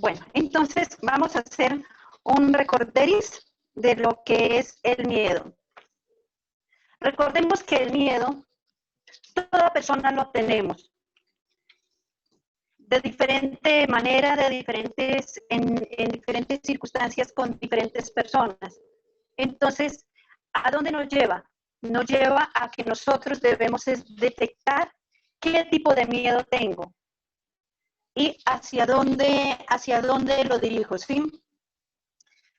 Bueno, entonces vamos a hacer un recorderis de lo que es el miedo. Recordemos que el miedo, toda persona lo tenemos, de diferente manera, en diferentes circunstancias, con diferentes personas. Entonces, ¿a dónde nos lleva? Nos lleva a que nosotros debemos detectar qué tipo de miedo tengo y hacia dónde lo dirijo, ¿sí?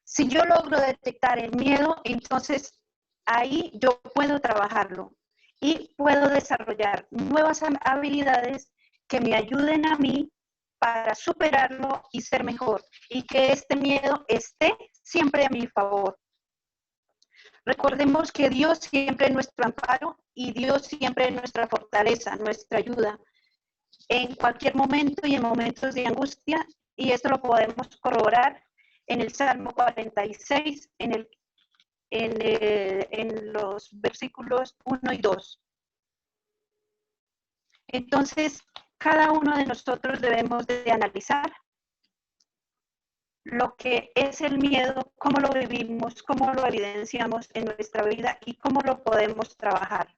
Si yo logro detectar el miedo, entonces ahí yo puedo trabajarlo y puedo desarrollar nuevas habilidades que me ayuden a mí para superarlo y ser mejor, y que este miedo esté siempre a mi favor. Recordemos que Dios siempre es nuestro amparo y Dios siempre es nuestra fortaleza, nuestra ayuda en cualquier momento y en momentos de angustia, y esto lo podemos corroborar en el Salmo 46, en los versículos 1 y 2. Entonces, cada uno de nosotros debemos de analizar lo que es el miedo, cómo lo vivimos, cómo lo evidenciamos en nuestra vida y cómo lo podemos trabajar.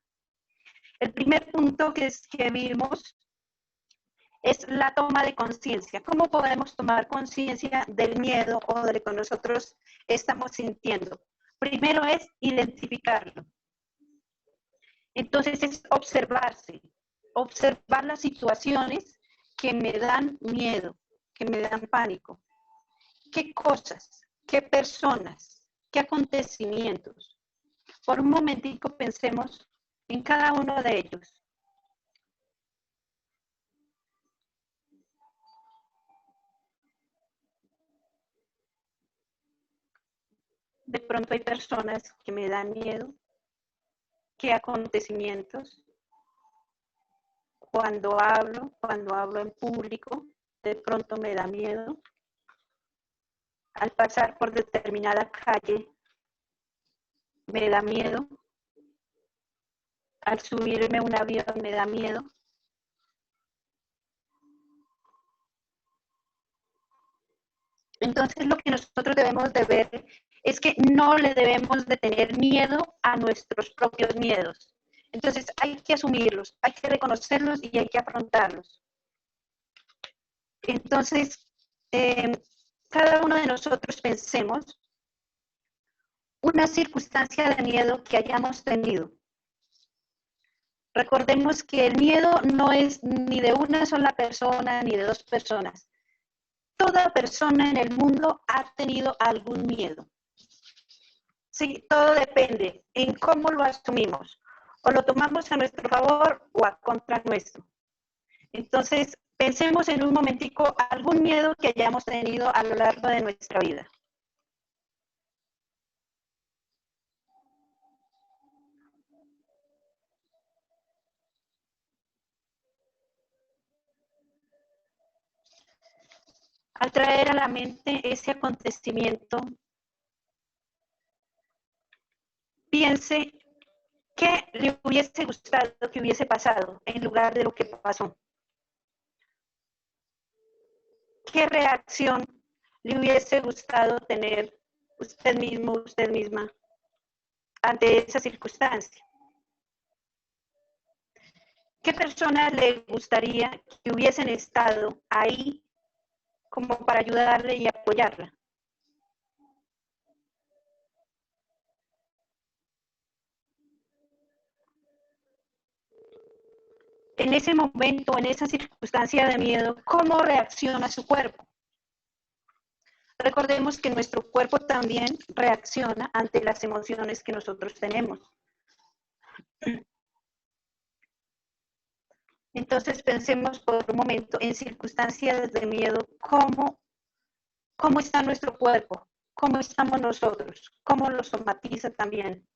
El primer punto que vimos es la toma de conciencia. ¿Cómo podemos tomar conciencia del miedo o de lo que nosotros estamos sintiendo? Primero es identificarlo. Entonces es observarse, observar las situaciones que me dan miedo, que me dan pánico. ¿Qué cosas, qué personas, qué acontecimientos? Por un momentico pensemos en cada uno de ellos. De pronto hay personas que me dan miedo. ¿Qué acontecimientos? Cuando hablo en público, de pronto me da miedo. Al pasar por determinada calle, me da miedo. Al subirme a un avión, me da miedo. Entonces, lo que nosotros debemos de ver es que no le debemos de tener miedo a nuestros propios miedos. Entonces, hay que asumirlos, hay que reconocerlos y hay que afrontarlos. Entonces, cada uno de nosotros pensemos una circunstancia de miedo que hayamos tenido. Recordemos que el miedo no es ni de una sola persona ni de dos personas. Toda persona en el mundo ha tenido algún miedo. Sí, todo depende en cómo lo asumimos. O lo tomamos a nuestro favor o a contra nuestro. Entonces, pensemos en un momentico algún miedo que hayamos tenido a lo largo de nuestra vida. Al traer a la mente ese acontecimiento, piense qué le hubiese gustado que hubiese pasado en lugar de lo que pasó. ¿Qué reacción le hubiese gustado tener usted mismo, usted misma, ante esa circunstancia? ¿Qué personas le gustaría que hubiesen estado ahí como para ayudarle y apoyarla? En ese momento, en esa circunstancia de miedo, ¿cómo reacciona su cuerpo? Recordemos que nuestro cuerpo también reacciona ante las emociones que nosotros tenemos. Entonces pensemos por un momento en circunstancias de miedo, cómo está nuestro cuerpo, cómo estamos nosotros, cómo lo somatiza también.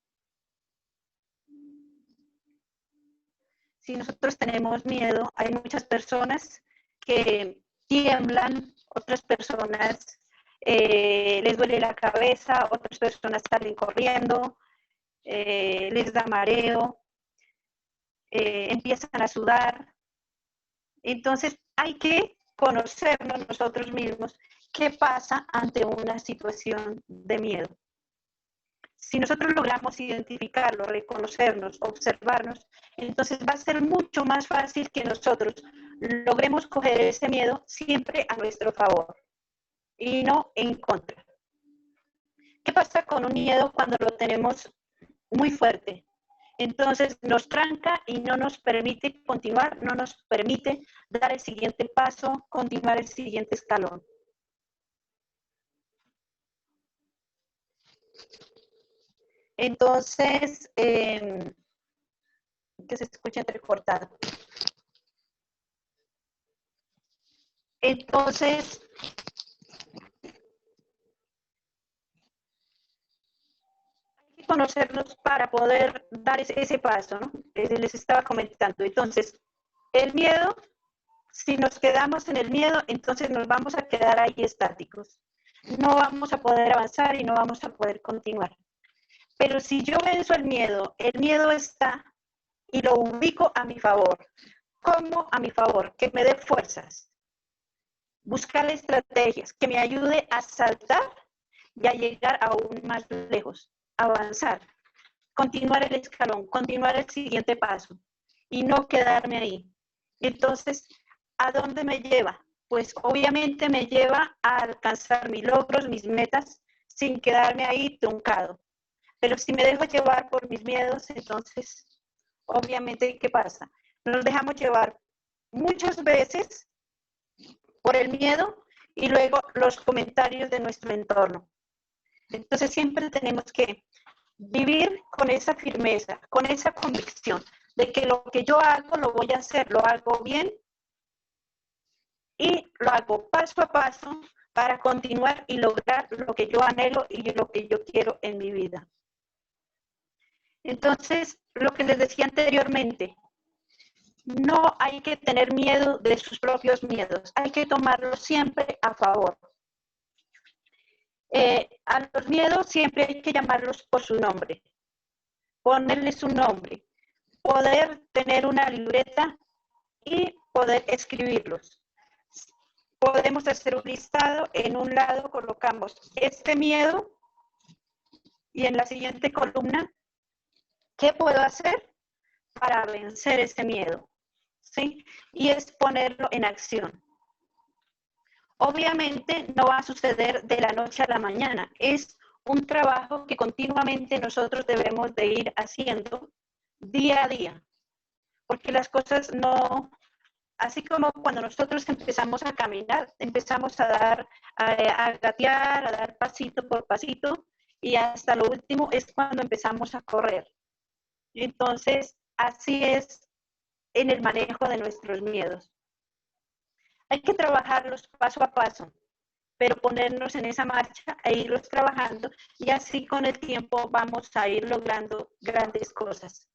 Si nosotros tenemos miedo, hay muchas personas que tiemblan, otras personas les duele la cabeza, otras personas salen corriendo, les da mareo, empiezan a sudar. Entonces hay que conocernos nosotros mismos ¿qué pasa ante una situación de miedo? Si nosotros logramos identificarlo, reconocernos, observarnos, entonces va a ser mucho más fácil que nosotros logremos coger ese miedo siempre a nuestro favor y no en contra. ¿Qué pasa con un miedo cuando lo tenemos muy fuerte? Entonces nos tranca y no nos permite continuar, no nos permite dar el siguiente paso, continuar el siguiente escalón. Entonces, que se escucha entrecortado. Entonces, hay que conocernos para poder dar ese paso, ¿no? Les estaba comentando. Entonces, el miedo, si nos quedamos en el miedo, entonces nos vamos a quedar ahí estáticos. No vamos a poder avanzar y no vamos a poder continuar. Pero si yo venzo el miedo está y lo ubico a mi favor. ¿Cómo a mi favor? Que me dé fuerzas. Buscar estrategias que me ayude a saltar y a llegar aún más lejos, avanzar, continuar el escalón, continuar el siguiente paso y no quedarme ahí. Entonces, ¿a dónde me lleva? Pues obviamente me lleva a alcanzar mis logros, mis metas, sin quedarme ahí truncado. Pero si me dejo llevar por mis miedos, entonces, obviamente, ¿qué pasa? Nos dejamos llevar muchas veces por el miedo y luego los comentarios de nuestro entorno. Entonces siempre tenemos que vivir con esa firmeza, con esa convicción de que lo que yo hago lo voy a hacer, lo hago bien y lo hago paso a paso para continuar y lograr lo que yo anhelo y lo que yo quiero en mi vida. Entonces, lo que les decía anteriormente, no hay que tener miedo de sus propios miedos, hay que tomarlos siempre a favor. A los miedos siempre hay que llamarlos por su nombre, ponerles un nombre, poder tener una libreta y poder escribirlos. Podemos hacer un listado, en un lado colocamos este miedo y en la siguiente columna, ¿qué puedo hacer para vencer ese miedo? ¿Sí? Y es ponerlo en acción. Obviamente no va a suceder de la noche a la mañana, es un trabajo que continuamente nosotros debemos de ir haciendo día a día, porque las cosas no, así como cuando nosotros empezamos a caminar, empezamos a dar, a gatear, a dar pasito por pasito, y hasta lo último es cuando empezamos a correr. Entonces, así es en el manejo de nuestros miedos. Hay que trabajarlos paso a paso, pero ponernos en esa marcha e irlos trabajando y así con el tiempo vamos a ir logrando grandes cosas.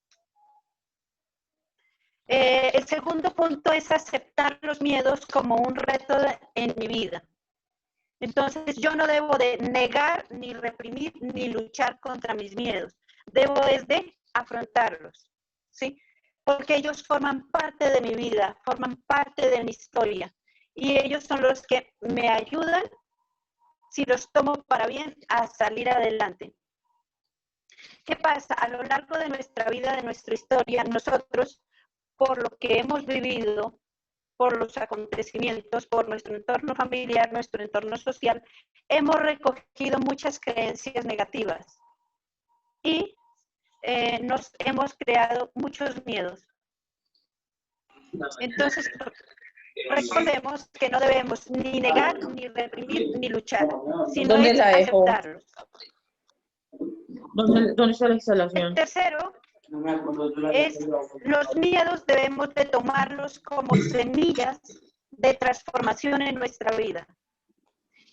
El segundo punto es aceptar los miedos como un reto en mi vida. Entonces yo no debo de negar, ni reprimir, ni luchar contra mis miedos. Debo de afrontarlos, ¿sí? Porque ellos forman parte de mi vida, forman parte de mi historia. Y ellos son los que me ayudan, si los tomo para bien, a salir adelante. ¿Qué pasa? A lo largo de nuestra vida, de nuestra historia, nosotros, por lo que hemos vivido, por los acontecimientos, por nuestro entorno familiar, nuestro entorno social, hemos recogido muchas creencias negativas y nos hemos creado muchos miedos. Entonces, recordemos que no debemos ni negar, ni reprimir, ni luchar, sino es aceptarlos. ¿Dónde está la instalación? El tercero es los miedos debemos de tomarlos como semillas de transformación en nuestra vida.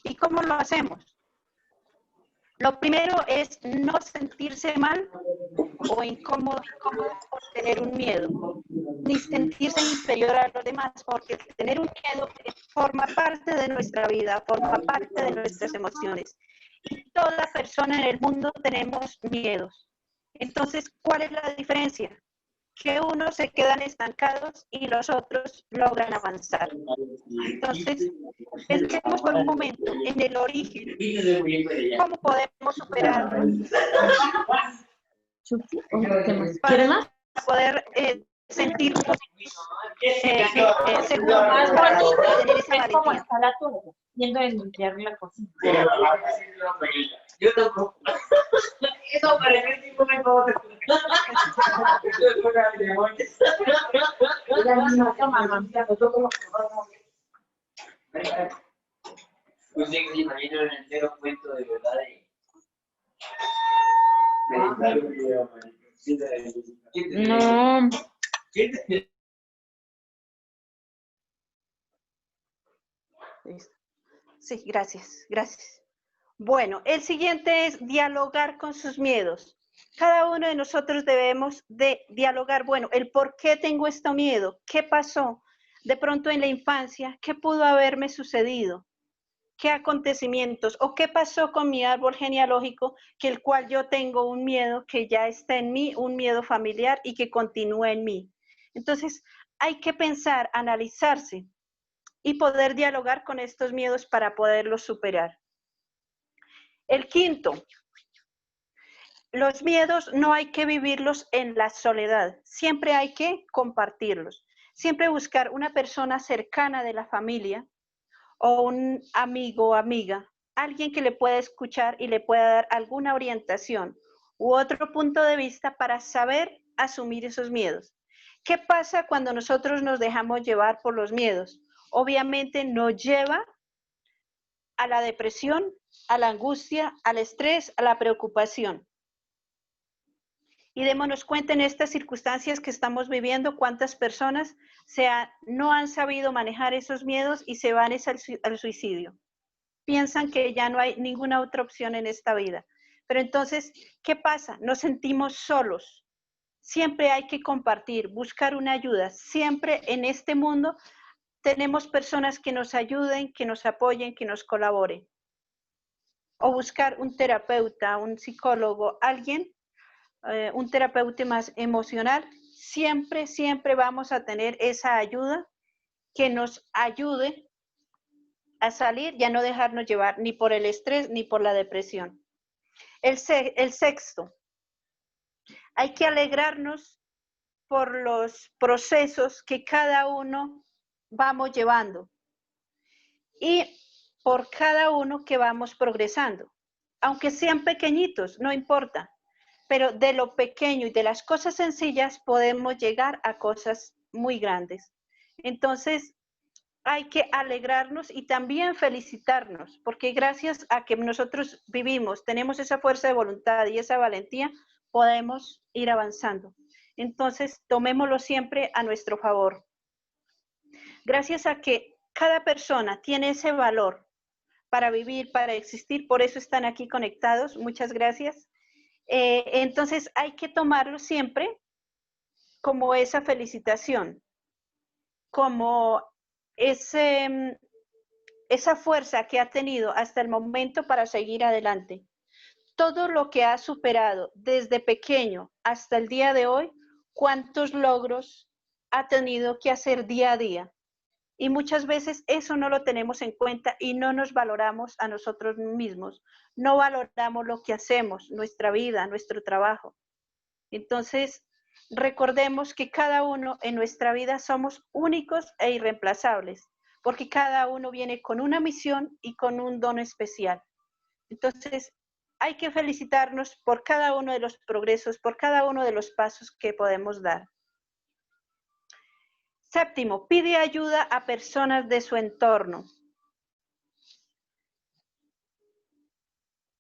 ¿Y cómo lo hacemos? Lo primero es no sentirse mal o incómodo por tener un miedo, ni sentirse inferior a los demás, porque tener un miedo forma parte de nuestra vida, forma parte de nuestras emociones. Y toda persona en el mundo tenemos miedos. Entonces, ¿cuál es la diferencia? que unos se quedan estancados y los otros logran avanzar. Entonces, pensemos por un momento en el origen, cómo podemos superarlo ¿Quieres más? para poder sentirnos seguros Más para bonito tener esa es como valentía. está la tuya, yendo a limpiar la cocina. Yo tampoco. Eso parece tipo de cosa. Pues sí, que imagino en el entero cuento de verdad. No. Sí, gracias, gracias. Bueno, el siguiente es dialogar con sus miedos. Cada uno de nosotros debemos de dialogar, bueno, el por qué tengo este miedo, qué pasó de pronto en la infancia, qué pudo haberme sucedido, qué acontecimientos o qué pasó con mi árbol genealógico, que el cual yo tengo un miedo que ya está en mí, un miedo familiar y que continúa en mí. Entonces, hay que pensar, analizarse y poder dialogar con estos miedos para poderlos superar. El quinto, los miedos no hay que vivirlos en la soledad, siempre hay que compartirlos. Siempre buscar una persona cercana de la familia o un amigo o amiga, alguien que le pueda escuchar y le pueda dar alguna orientación u otro punto de vista para saber asumir esos miedos. ¿Qué pasa cuando nosotros nos dejamos llevar por los miedos? Obviamente nos lleva a la depresión, a la angustia, al estrés, a la preocupación. Y démonos cuenta en estas circunstancias que estamos viviendo, cuántas personas no han sabido manejar esos miedos y se van al suicidio. Piensan que ya no hay ninguna otra opción en esta vida. Pero entonces, ¿qué pasa? Nos sentimos solos. Siempre hay que compartir, buscar una ayuda. Siempre en este mundo tenemos personas que nos ayuden, que nos apoyen, que nos colaboren. O buscar un terapeuta, un psicólogo, alguien, un terapeuta más emocional. Siempre, siempre vamos a tener esa ayuda que nos ayude a salir y a no dejarnos llevar ni por el estrés ni por la depresión. El sexto, hay que alegrarnos por los procesos que cada uno vamos llevando y por cada uno que vamos progresando. Aunque sean pequeñitos, no importa, pero de lo pequeño y de las cosas sencillas podemos llegar a cosas muy grandes. Entonces, hay que alegrarnos y también felicitarnos, porque gracias a que nosotros vivimos, tenemos esa fuerza de voluntad y esa valentía, podemos ir avanzando. Entonces, tomémoslo siempre a nuestro favor. Gracias a que cada persona tiene ese valor para vivir, para existir, por eso están aquí conectados. Muchas gracias. Entonces, hay que tomarlo siempre como esa felicitación, como esa fuerza que ha tenido hasta el momento para seguir adelante. Todo lo que ha superado desde pequeño hasta el día de hoy, cuántos logros ha tenido que hacer día a día. Y muchas veces eso no lo tenemos en cuenta y no nos valoramos a nosotros mismos. No valoramos lo que hacemos, nuestra vida, nuestro trabajo. Entonces, recordemos que cada uno en nuestra vida somos únicos e irreemplazables, porque cada uno viene con una misión y con un don especial. Entonces, hay que felicitarnos por cada uno de los progresos, por cada uno de los pasos que podemos dar. Séptimo, pide ayuda a personas de su entorno.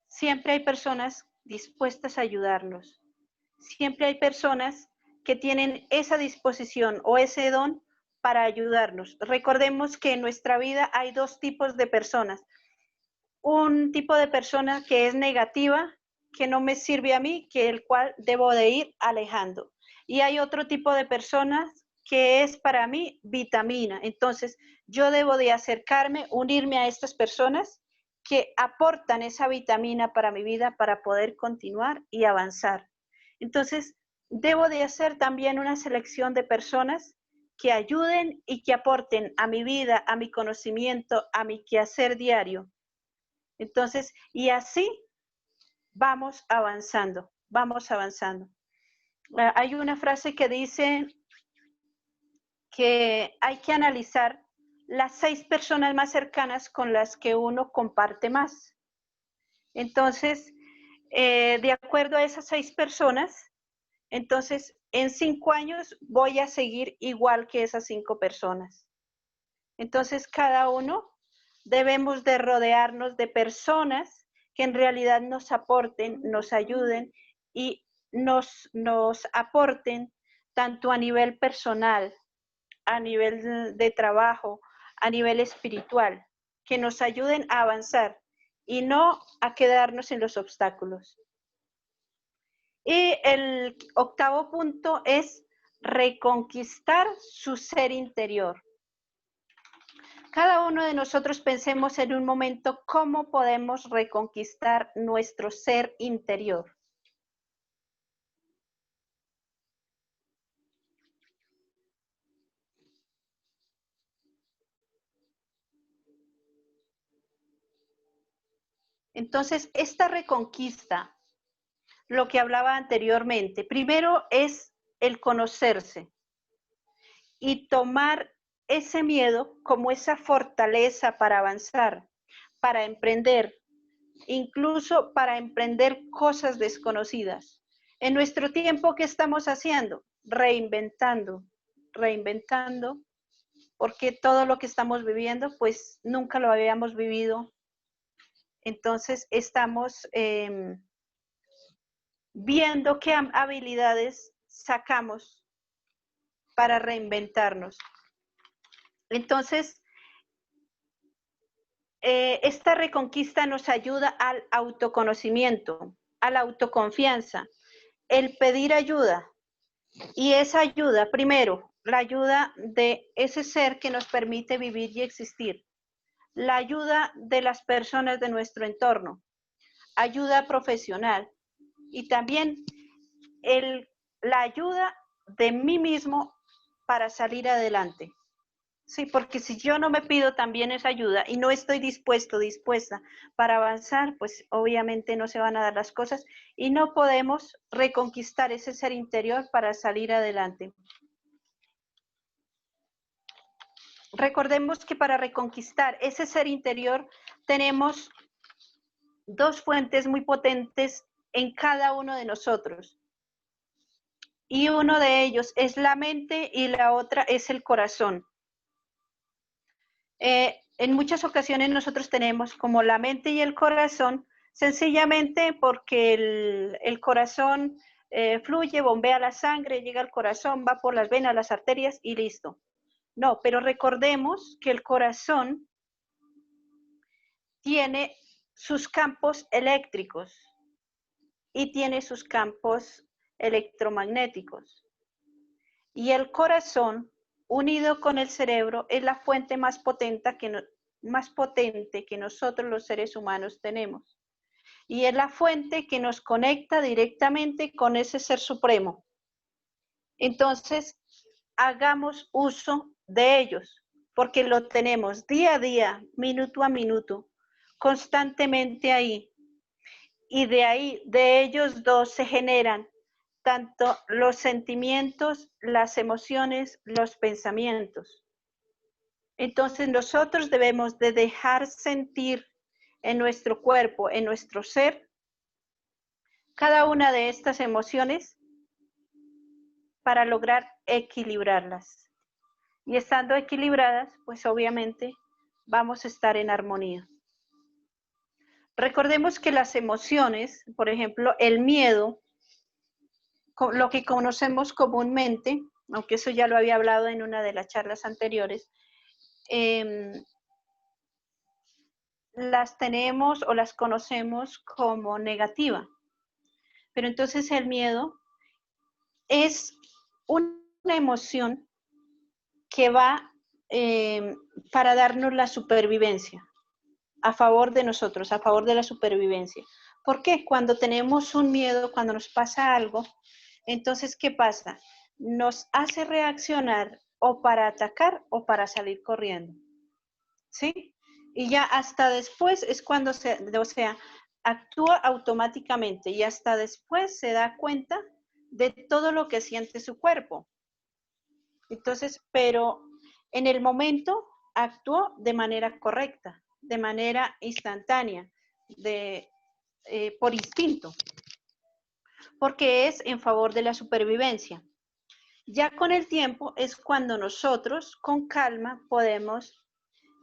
Siempre hay personas dispuestas a ayudarnos. Siempre hay personas que tienen esa disposición o ese don para ayudarnos. Recordemos que en nuestra vida hay dos tipos de personas. Un tipo de persona que es negativa, que no me sirve a mí, que el cual debo de ir alejando. Y hay otro tipo de personas que es para mí vitamina. Entonces, yo debo de acercarme, unirme a estas personas que aportan esa vitamina para mi vida para poder continuar y avanzar. Entonces, debo de hacer también una selección de personas que ayuden y que aporten a mi vida, a mi conocimiento, a mi quehacer diario. Entonces, y así vamos avanzando, vamos avanzando. Hay una frase que dice que hay que analizar las 6 personas más cercanas con las que uno comparte más. Entonces, de acuerdo a esas 6 personas, entonces en 5 años voy a seguir igual que esas 5 personas. Entonces, cada uno debemos de rodearnos de personas que en realidad nos aporten, nos ayuden y nos aporten tanto a nivel personal, a nivel de trabajo, a nivel espiritual, que nos ayuden a avanzar y no a quedarnos en los obstáculos. Y el octavo punto es reconquistar su ser interior. Cada uno de nosotros pensemos en un momento cómo podemos reconquistar nuestro ser interior. Entonces, esta reconquista, lo que hablaba anteriormente, primero es el conocerse y tomar ese miedo como esa fortaleza para avanzar, para emprender, incluso para emprender cosas desconocidas. En nuestro tiempo, ¿qué estamos haciendo? Reinventando, reinventando, porque todo lo que estamos viviendo, pues nunca lo habíamos vivido. Entonces, estamos viendo qué habilidades sacamos para reinventarnos. Entonces, esta reconquista nos ayuda al autoconocimiento, a la autoconfianza, el pedir ayuda. Y esa ayuda, primero, la ayuda de ese ser que nos permite vivir y existir, la ayuda de las personas de nuestro entorno, ayuda profesional y también la ayuda de mí mismo para salir adelante. Sí, porque si yo no me pido también esa ayuda y no estoy dispuesta para avanzar, pues obviamente no se van a dar las cosas y no podemos reconquistar ese ser interior para salir adelante. Recordemos que para reconquistar ese ser interior tenemos 2 fuentes muy potentes en cada uno de nosotros. Y uno de ellos es la mente y la otra es el corazón. En muchas ocasiones nosotros tenemos como la mente y el corazón, sencillamente porque el corazón fluye, bombea la sangre, llega al corazón, va por las venas, las arterias y listo. No, pero recordemos que el corazón tiene sus campos eléctricos y tiene sus campos electromagnéticos. Y el corazón, unido con el cerebro, es la fuente más potente que nosotros los seres humanos tenemos. Y es la fuente que nos conecta directamente con ese ser supremo. Entonces, hagamos uso de ellos, porque lo tenemos día a día, minuto a minuto, constantemente ahí. Y de ahí, de ellos dos se generan tanto los sentimientos, las emociones, los pensamientos. Entonces nosotros debemos de dejar sentir en nuestro cuerpo, en nuestro ser, cada una de estas emociones para lograr equilibrarlas. Y estando equilibradas, pues obviamente vamos a estar en armonía. Recordemos que las emociones, por ejemplo, el miedo, lo que conocemos comúnmente, aunque eso ya lo había hablado en una de las charlas anteriores, las tenemos o las conocemos como negativa. Pero entonces el miedo es una emoción que va para darnos la supervivencia, a favor de nosotros, a favor de la supervivencia. ¿Por qué? Cuando tenemos un miedo, cuando nos pasa algo, Entonces, ¿qué pasa? Nos hace reaccionar o para atacar o para salir corriendo, ¿sí? Y ya hasta después es cuando o sea, actúa automáticamente y hasta después se da cuenta de todo lo que siente su cuerpo. Entonces, pero en el momento actuó de manera correcta, de manera instantánea, por instinto, porque es en favor de la supervivencia. Ya con el tiempo es cuando nosotros con calma podemos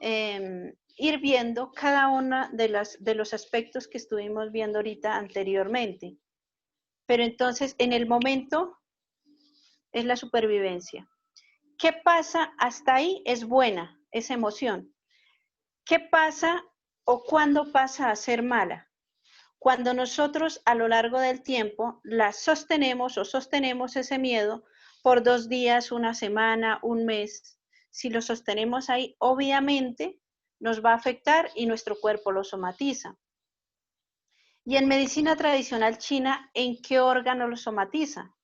ir viendo cada uno de los aspectos que estuvimos viendo ahorita anteriormente. Pero entonces en el momento es la supervivencia. ¿Qué pasa? Hasta ahí es buena esa emoción. ¿Qué pasa o cuándo pasa a ser mala? Cuando nosotros a lo largo del tiempo la sostenemos o sostenemos ese miedo por 2 días, una semana, un mes. Si lo sostenemos ahí, obviamente nos va a afectar y nuestro cuerpo lo somatiza. Y en medicina tradicional china, ¿en qué órgano lo somatiza?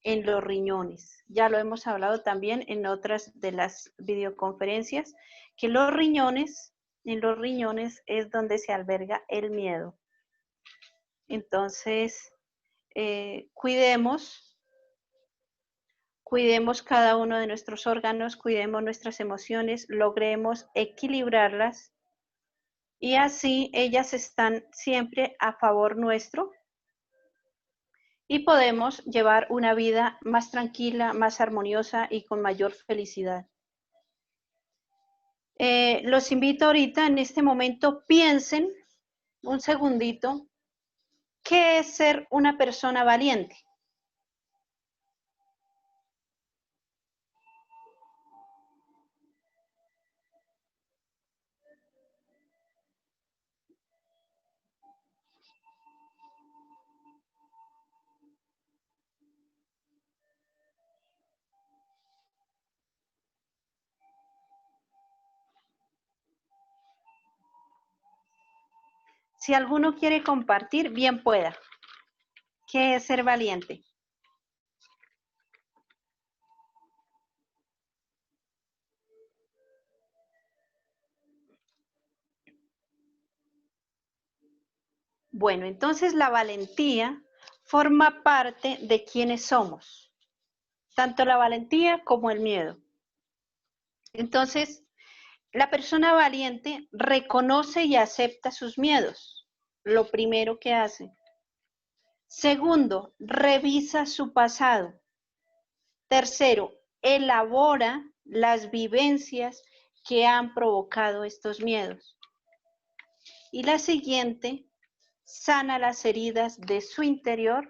En los riñones. Ya lo hemos hablado también en otras de las videoconferencias, que en los riñones es donde se alberga el miedo. Entonces, cuidemos cada uno de nuestros órganos, cuidemos nuestras emociones, logremos equilibrarlas y así ellas están siempre a favor nuestro y podemos llevar una vida más tranquila, más armoniosa y con mayor felicidad. Los invito ahorita, en este momento, piensen un segundito, ¿qué es ser una persona valiente? Si alguno quiere compartir, bien pueda. ¿Qué es ser valiente? Bueno, entonces la valentía forma parte de quienes somos, tanto la valentía como el miedo. Entonces, la persona valiente reconoce y acepta sus miedos, lo primero que hace. Segundo, revisa su pasado. Tercero, elabora las vivencias que han provocado estos miedos. Y la siguiente, sana las heridas de su interior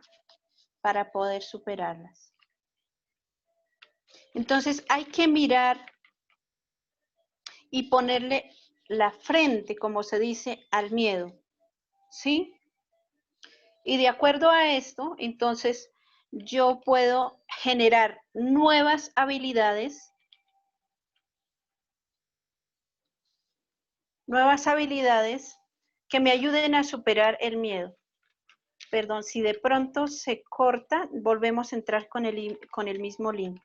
para poder superarlas. Entonces hay que mirar y ponerle la frente, como se dice, al miedo, ¿sí? Y de acuerdo a esto, entonces yo puedo generar nuevas habilidades que me ayuden a superar el miedo. Perdón, si de pronto se corta, volvemos a entrar con el mismo link.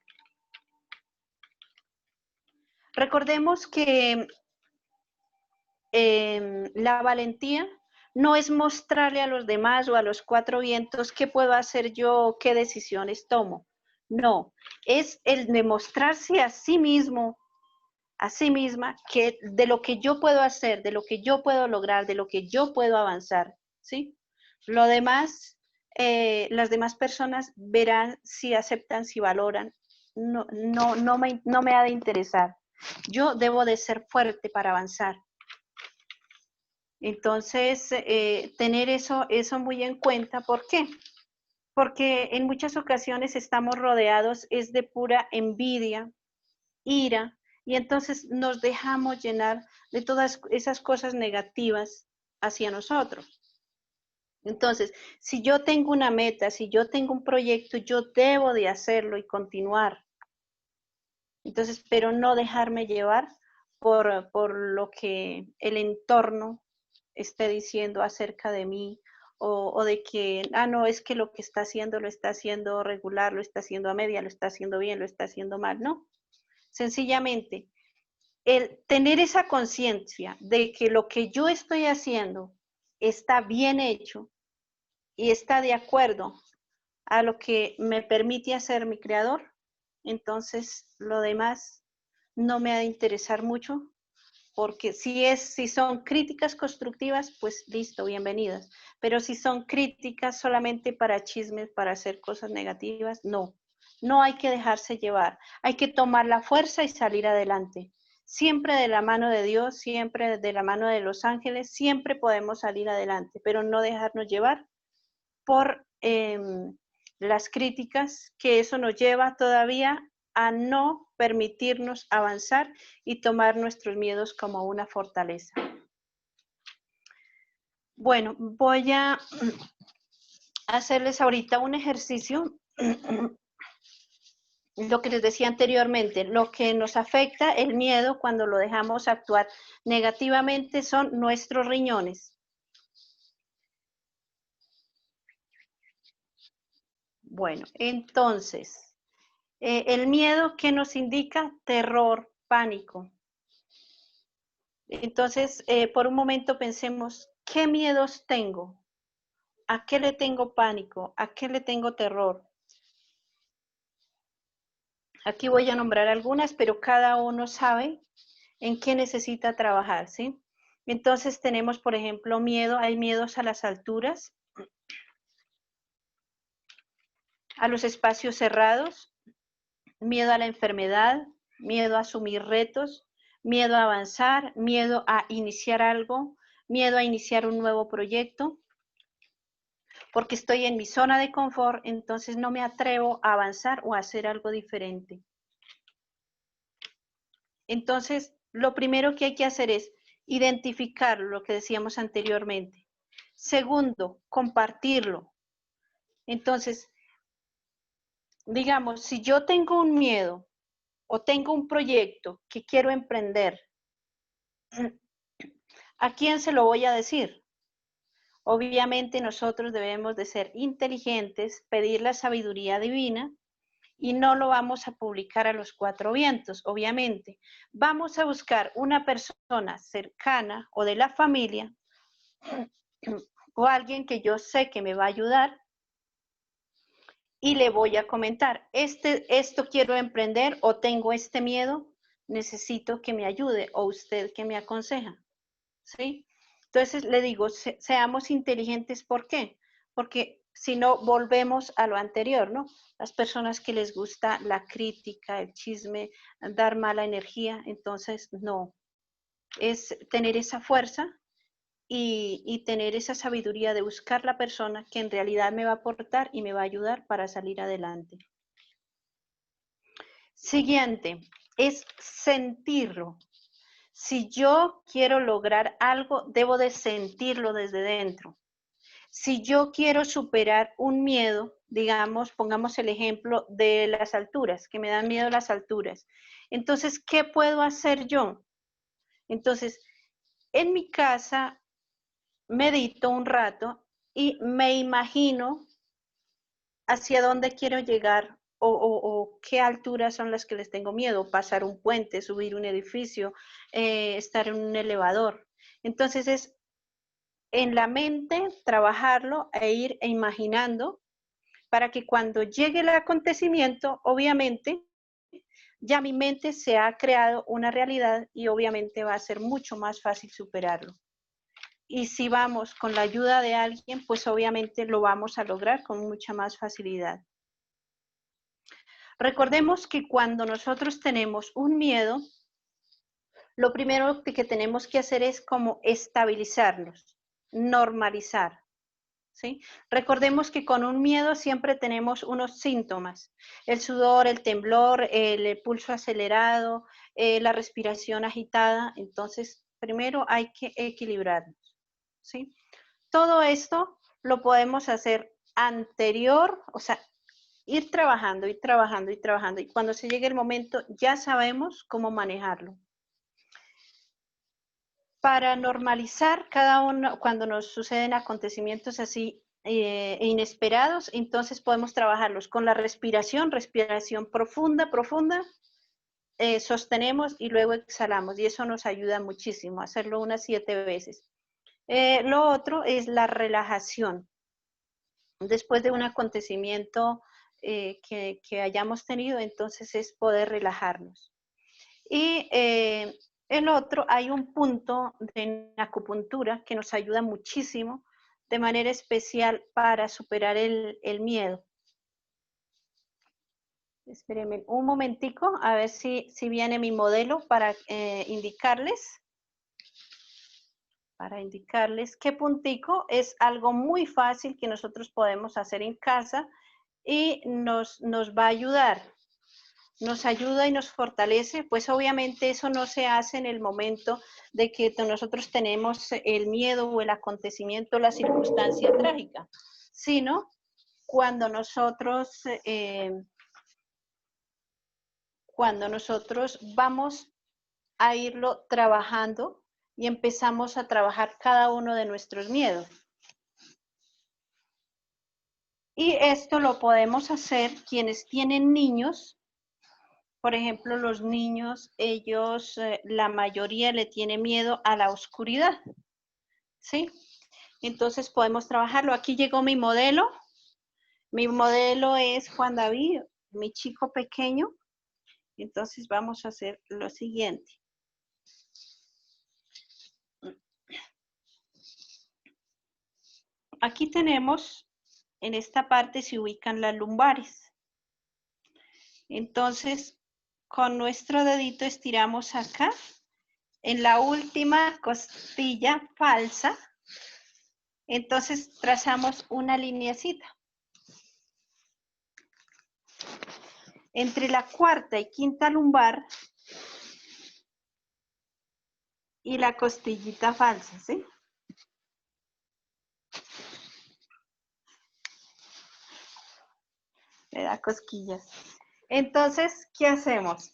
Recordemos que la valentía no es mostrarle a los demás o a los cuatro vientos qué puedo hacer yo, qué decisiones tomo. No, es el demostrarse a sí mismo, a sí misma, que de lo que yo puedo hacer, de lo que yo puedo lograr, de lo que yo puedo avanzar, ¿sí? Lo demás, las demás personas verán si aceptan, si valoran. No me ha de interesar. Yo debo de ser fuerte para avanzar. Entonces, tener eso muy en cuenta. ¿Por qué? Porque en muchas ocasiones estamos rodeados es de pura envidia, ira, y entonces nos dejamos llenar de todas esas cosas negativas hacia nosotros. Entonces, si yo tengo una meta, si yo tengo un proyecto, yo debo de hacerlo y continuar. Entonces, pero no dejarme llevar por lo que el entorno esté diciendo acerca de mí o de que, no, es que lo que lo está haciendo regular, lo está haciendo a media, lo está haciendo bien, lo está haciendo mal, no. Sencillamente, el tener esa conciencia de que lo que yo estoy haciendo está bien hecho y está de acuerdo a lo que me permite hacer mi creador, entonces lo demás no me ha de interesar mucho, porque si son críticas constructivas, pues listo, bienvenidas. Pero si son críticas solamente para chismes, para hacer cosas negativas, no hay que dejarse llevar. Hay que tomar la fuerza y salir adelante. Siempre de la mano de Dios, siempre de la mano de los ángeles, siempre podemos salir adelante, pero no dejarnos llevar por las críticas, que eso nos lleva todavía a no permitirnos avanzar y tomar nuestros miedos como una fortaleza. Bueno, voy a hacerles ahorita un ejercicio. Lo que les decía anteriormente, lo que nos afecta el miedo cuando lo dejamos actuar negativamente son nuestros riñones. Bueno, entonces, el miedo, ¿qué nos indica? Terror, pánico. Entonces, por un momento pensemos, ¿qué miedos tengo? ¿A qué le tengo pánico? ¿A qué le tengo terror? Aquí voy a nombrar algunas, pero cada uno sabe en qué necesita trabajar, ¿sí? Entonces tenemos, por ejemplo, miedo, hay miedos a las alturas, a los espacios cerrados, miedo a la enfermedad, miedo a asumir retos, miedo a avanzar, miedo a iniciar algo, miedo a iniciar un nuevo proyecto, porque estoy en mi zona de confort, entonces no me atrevo a avanzar o a hacer algo diferente. Entonces, lo primero que hay que hacer es identificar lo que decíamos anteriormente. Segundo, compartirlo. Entonces, digamos, si yo tengo un miedo o tengo un proyecto que quiero emprender, ¿a quién se lo voy a decir? Obviamente nosotros debemos de ser inteligentes, pedir la sabiduría divina y no lo vamos a publicar a los cuatro vientos, obviamente. Vamos a buscar una persona cercana o de la familia o alguien que yo sé que me va a ayudar y le voy a comentar, esto quiero emprender o tengo este miedo, necesito que me ayude o usted que me aconseja, ¿sí? Entonces le digo, seamos inteligentes, ¿por qué? Porque si no, volvemos a lo anterior, ¿no? Las personas que les gusta la crítica, el chisme, dar mala energía, entonces no. Es tener esa fuerza y tener esa sabiduría de buscar la persona que en realidad me va a aportar y me va a ayudar para salir adelante. Siguiente, es sentirlo. Si yo quiero lograr algo, debo de sentirlo desde dentro. Si yo quiero superar un miedo, digamos, pongamos el ejemplo de las alturas, que me dan miedo las alturas. Entonces, ¿qué puedo hacer yo? Entonces, en mi casa medito un rato y me imagino hacia dónde quiero llegar o qué alturas son las que les tengo miedo, pasar un puente, subir un edificio, estar en un elevador. Entonces es en la mente trabajarlo e ir imaginando para que cuando llegue el acontecimiento, obviamente, ya mi mente se ha creado una realidad y obviamente va a ser mucho más fácil superarlo. Y si vamos con la ayuda de alguien, pues obviamente lo vamos a lograr con mucha más facilidad. Recordemos que cuando nosotros tenemos un miedo, lo primero que tenemos que hacer es como estabilizarnos, normalizar, ¿sí? Recordemos que con un miedo siempre tenemos unos síntomas, el sudor, el temblor, el pulso acelerado, la respiración agitada. Entonces, primero hay que equilibrarnos, ¿sí? Todo esto lo podemos hacer anterior, o sea, ir trabajando, ir trabajando, ir trabajando. Y cuando se llegue el momento, ya sabemos cómo manejarlo. Para normalizar cada uno, cuando nos suceden acontecimientos así inesperados, entonces podemos trabajarlos con la respiración, respiración profunda, profunda, sostenemos y luego exhalamos, y eso nos ayuda muchísimo, hacerlo unas 7 veces. Lo otro es la relajación. Después de un acontecimiento que hayamos tenido, entonces es poder relajarnos. Y el otro, hay un punto de acupuntura que nos ayuda muchísimo de manera especial para superar el miedo. Espérenme un momentico, a ver si viene mi modelo para indicarles. Para indicarles qué puntico es algo muy fácil que nosotros podemos hacer en casa y nos va a ayudar. Nos ayuda y nos fortalece, pues obviamente eso no se hace en el momento de que nosotros tenemos el miedo o el acontecimiento, la circunstancia trágica, sino cuando nosotros vamos a irlo trabajando y empezamos a trabajar cada uno de nuestros miedos. Y esto lo podemos hacer quienes tienen niños. Por ejemplo, los niños, ellos, la mayoría le tiene miedo a la oscuridad, ¿sí? Entonces podemos trabajarlo. Aquí llegó mi modelo. Mi modelo es Juan David, mi chico pequeño. Entonces vamos a hacer lo siguiente. Aquí tenemos, en esta parte se ubican las lumbares. Entonces, con nuestro dedito estiramos acá, en la última costilla falsa, entonces trazamos una lineacita. Entre la cuarta y quinta lumbar y la costillita falsa, ¿sí? Le da cosquillas. Entonces, ¿qué hacemos?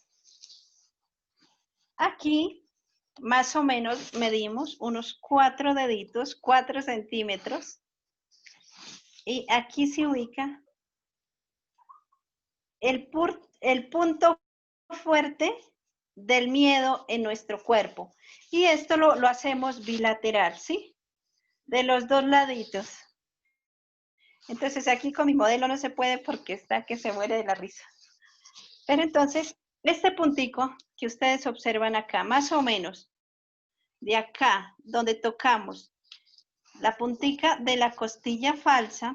Aquí, más o menos, medimos unos 4 deditos, 4 centímetros. Y aquí se ubica el punto fuerte del miedo en nuestro cuerpo. Y esto lo hacemos bilateral, ¿sí? De los dos laditos. Entonces aquí con mi modelo no se puede porque está que se muere de la risa. Pero entonces, este puntico que ustedes observan acá, más o menos, de acá, donde tocamos la puntica de la costilla falsa,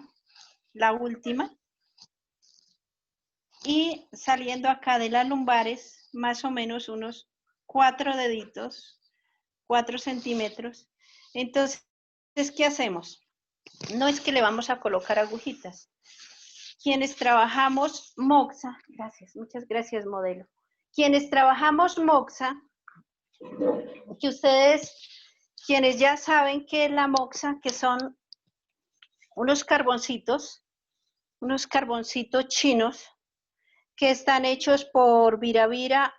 la última, y saliendo acá de las lumbares, más o menos unos 4 deditos, 4 centímetros. Entonces, ¿qué hacemos? No es que le vamos a colocar agujitas. Quienes trabajamos moxa, gracias, muchas gracias, modelo. Quienes trabajamos moxa, que ustedes, quienes ya saben qué es la moxa, que son unos carboncitos chinos, que están hechos por Viravira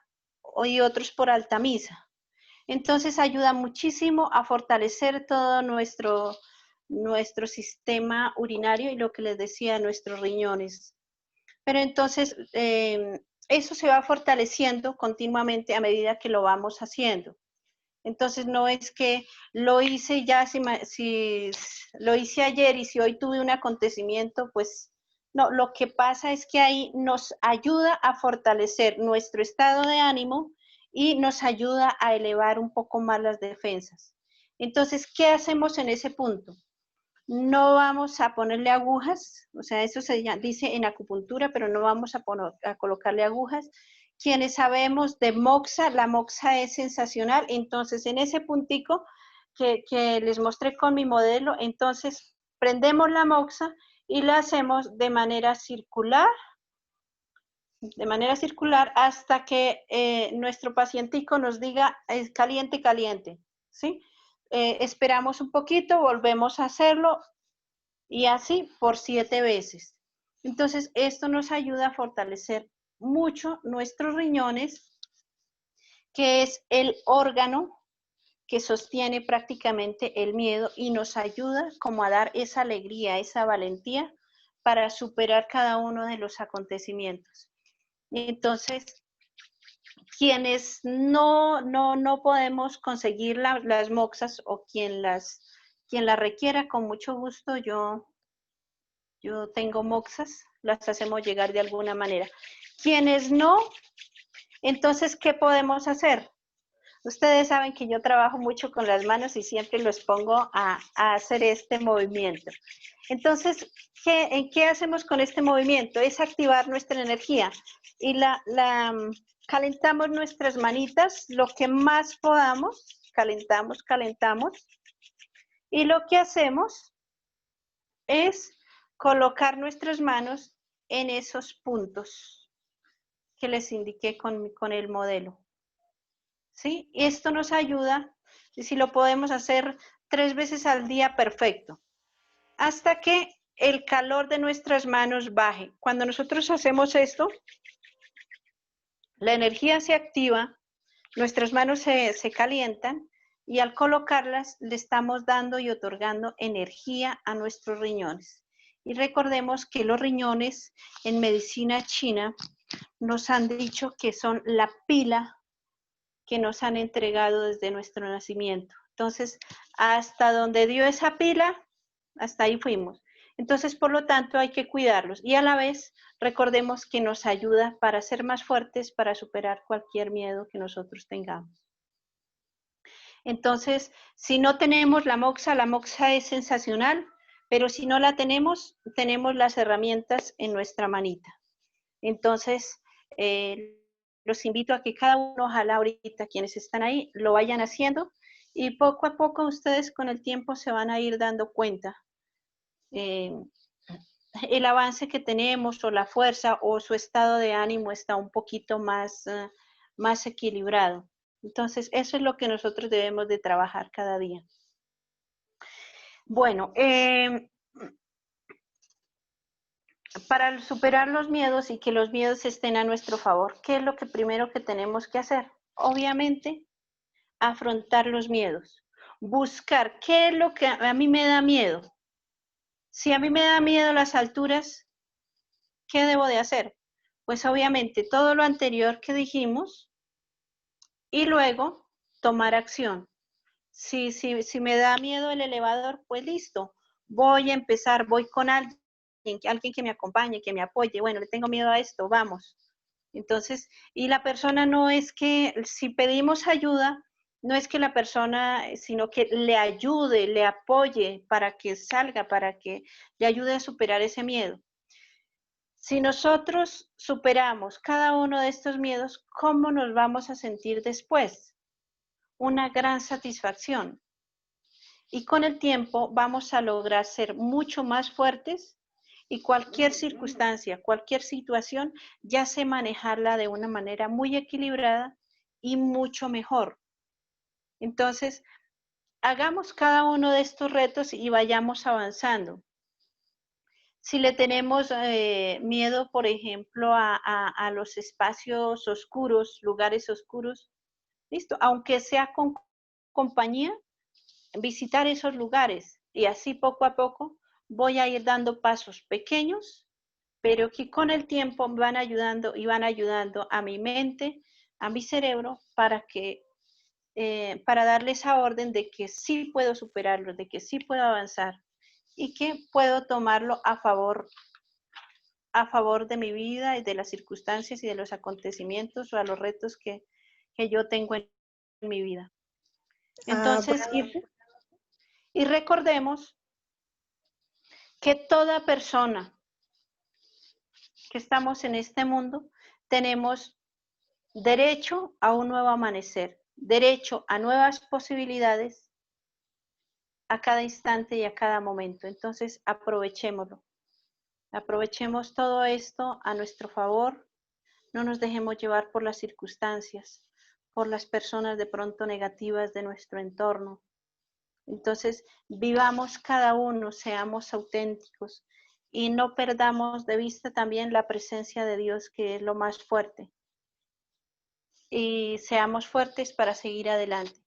y otros por Altamisa. Entonces ayuda muchísimo a fortalecer todo nuestro sistema urinario y lo que les decía, nuestros riñones. Pero entonces eso se va fortaleciendo continuamente a medida que lo vamos haciendo. Entonces no es que lo hice ya, si lo hice ayer y si hoy tuve un acontecimiento, pues no, lo que pasa es que ahí nos ayuda a fortalecer nuestro estado de ánimo y nos ayuda a elevar un poco más las defensas. Entonces, ¿qué hacemos en ese punto? No vamos a ponerle agujas, o sea, eso se dice en acupuntura, pero no vamos a colocarle agujas. Quienes sabemos de moxa, la moxa es sensacional, entonces en ese puntico que les mostré con mi modelo, entonces prendemos la moxa y la hacemos de manera circular hasta que nuestro pacientico nos diga es caliente, caliente, ¿sí? Esperamos un poquito, volvemos a hacerlo y así por 7 veces. Entonces, esto nos ayuda a fortalecer mucho nuestros riñones, que es el órgano que sostiene prácticamente el miedo y nos ayuda como a dar esa alegría, esa valentía para superar cada uno de los acontecimientos. Entonces, quienes no podemos conseguir las moxas o quien las requiera, con mucho gusto, yo tengo moxas, las hacemos llegar de alguna manera. Quienes no, entonces, ¿qué podemos hacer? Ustedes saben que yo trabajo mucho con las manos y siempre los pongo a hacer este movimiento. Entonces, ¿en qué hacemos con este movimiento? Es activar nuestra energía y calentamos nuestras manitas lo que más podamos, calentamos, y lo que hacemos es colocar nuestras manos en esos puntos que les indiqué con el modelo. ¿Sí? Y esto nos ayuda, y si lo podemos hacer 3 veces al día, perfecto, hasta que el calor de nuestras manos baje. Cuando nosotros hacemos esto, la energía se activa, nuestras manos se calientan y al colocarlas le estamos dando y otorgando energía a nuestros riñones. Y recordemos que los riñones en medicina china nos han dicho que son la pila que nos han entregado desde nuestro nacimiento. Entonces, hasta donde dio esa pila, hasta ahí fuimos. Entonces, por lo tanto, hay que cuidarlos y a la vez recordemos que nos ayuda para ser más fuertes, para superar cualquier miedo que nosotros tengamos. Entonces, si no tenemos la moxa es sensacional, pero si no la tenemos, tenemos las herramientas en nuestra manita. Entonces, los invito a que cada uno, ojalá ahorita quienes están ahí, lo vayan haciendo y poco a poco ustedes con el tiempo se van a ir dando cuenta el avance que tenemos o la fuerza o su estado de ánimo está un poquito más equilibrado. Entonces, eso es lo que nosotros debemos de trabajar cada día. Bueno, para superar los miedos y que los miedos estén a nuestro favor, ¿qué es lo que primero que tenemos que hacer? Obviamente, afrontar los miedos. Buscar qué es lo que a mí me da miedo. Si a mí me da miedo las alturas, ¿qué debo de hacer? Pues obviamente todo lo anterior que dijimos y luego tomar acción. Si me da miedo el elevador, pues listo, voy a empezar, voy con alguien que me acompañe, que me apoye. Bueno, le tengo miedo a esto, vamos. Entonces, y la persona no es que, si pedimos ayuda, no es que la persona, sino que le ayude, le apoye para que salga, para que le ayude a superar ese miedo. Si nosotros superamos cada uno de estos miedos, ¿cómo nos vamos a sentir después? Una gran satisfacción. Y con el tiempo vamos a lograr ser mucho más fuertes y cualquier circunstancia, cualquier situación, ya sé manejarla de una manera muy equilibrada y mucho mejor. Entonces, hagamos cada uno de estos retos y vayamos avanzando. Si le tenemos miedo, por ejemplo, a los espacios oscuros, lugares oscuros, listo, aunque sea con compañía, visitar esos lugares y así poco a poco voy a ir dando pasos pequeños, pero que con el tiempo van ayudando y van ayudando a mi mente, a mi cerebro, para darle esa orden de que sí puedo superarlo, de que sí puedo avanzar y que puedo tomarlo a favor de mi vida y de las circunstancias y de los acontecimientos o a los retos que yo tengo en mi vida. Entonces, y recordemos que toda persona que estamos en este mundo tenemos derecho a un nuevo amanecer, derecho a nuevas posibilidades a cada instante y a cada momento. Entonces, aprovechémoslo. Aprovechemos todo esto a nuestro favor. No nos dejemos llevar por las circunstancias, por las personas de pronto negativas de nuestro entorno. Entonces, vivamos cada uno, seamos auténticos y no perdamos de vista también la presencia de Dios, que es lo más fuerte. Y seamos fuertes para seguir adelante.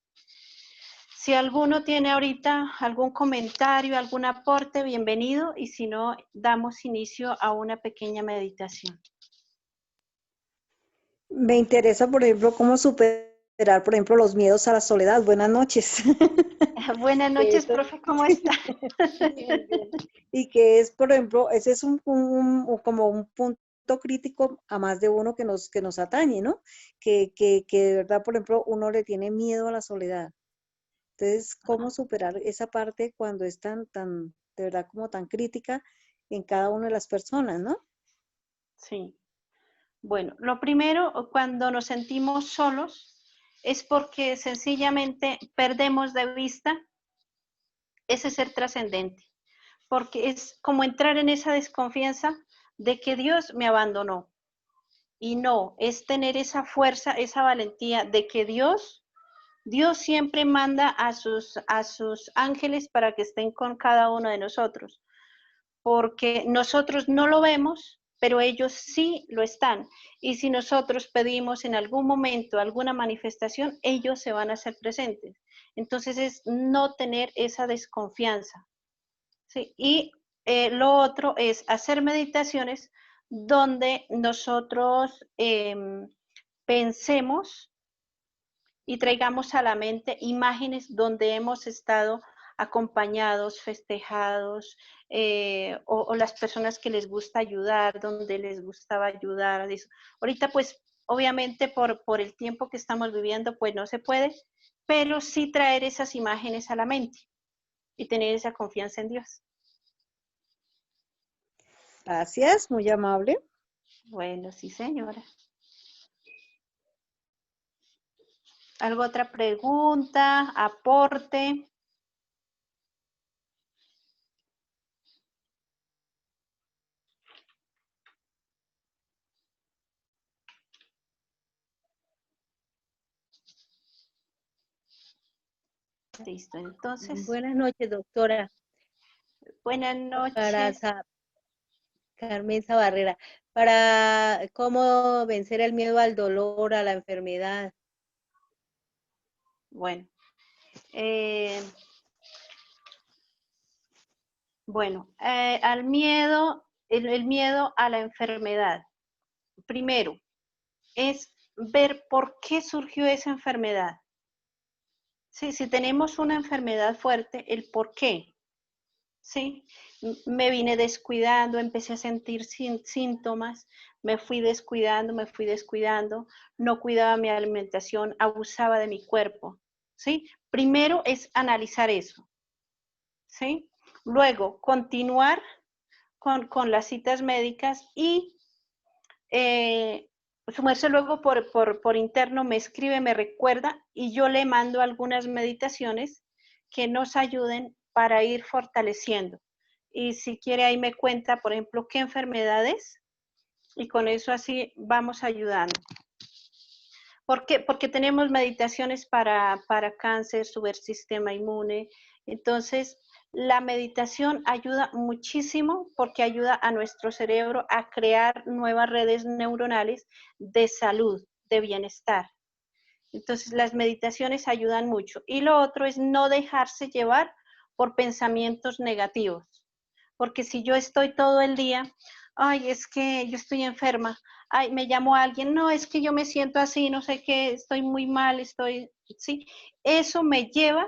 Si alguno tiene ahorita algún comentario, algún aporte, bienvenido, y si no, damos inicio a una pequeña meditación. Me interesa, por ejemplo, cómo superar, por ejemplo, los miedos a la soledad. Buenas noches. Buenas Que noches, eso- profe, ¿cómo está? Bien, bien. Y que es, por ejemplo, ese es como un punto crítico a más de uno que nos atañe, ¿no? Que de verdad, por ejemplo, uno le tiene miedo a la soledad. Entonces, ¿cómo superar esa parte cuando es de verdad, como tan crítica en cada una de las personas, ¿no? Sí. Bueno, lo primero, cuando nos sentimos solos, es porque sencillamente perdemos de vista ese ser trascendente, porque es como entrar en esa desconfianza de que Dios me abandonó. Y no, es tener esa fuerza, esa valentía de que Dios siempre manda a sus ángeles para que estén con cada uno de nosotros, porque nosotros no lo vemos, pero ellos sí lo están. Y si nosotros pedimos en algún momento alguna manifestación, ellos se van a hacer presentes. Entonces es no tener esa desconfianza. ¿Sí? Y lo otro es hacer meditaciones donde nosotros pensemos y traigamos a la mente imágenes donde hemos estado acompañados, festejados, o las personas que les gusta ayudar, donde les gustaba ayudar. Eso. Ahorita pues obviamente por el tiempo que estamos viviendo pues no se puede, pero sí traer esas imágenes a la mente y tener esa confianza en Dios. Gracias, muy amable. Bueno, sí señora. ¿Alguna otra pregunta, aporte? Listo, entonces, Buenas noches, doctora. buenas Para noches. Carmen Barrera. Para cómo vencer el miedo al dolor, a la enfermedad. Bueno, eh, al miedo, el miedo a la enfermedad. Primero, es ver por qué surgió esa enfermedad. Sí, si tenemos una enfermedad fuerte, el por qué. Sí, me vine descuidando, empecé a sentir síntomas, me fui descuidando, no cuidaba mi alimentación, abusaba de mi cuerpo. ¿Sí? Primero es analizar eso. ¿Sí? Luego, continuar con las citas médicas y su merced luego por interno me escribe, me recuerda y yo le mando algunas meditaciones que nos ayuden para ir fortaleciendo. Y si quiere ahí me cuenta, por ejemplo, qué enfermedades y con eso así vamos ayudando. ¿Por qué? Porque tenemos meditaciones para cáncer, subir sistema inmune. Entonces, la meditación ayuda muchísimo porque ayuda a nuestro cerebro a crear nuevas redes neuronales de salud, de bienestar. Entonces, las meditaciones ayudan mucho. Y lo otro es no dejarse llevar por pensamientos negativos. Porque si yo estoy todo el día, ay, es que yo estoy enferma, ay, me llamó alguien, no, es que yo me siento así, no sé qué, estoy muy mal, sí, eso me lleva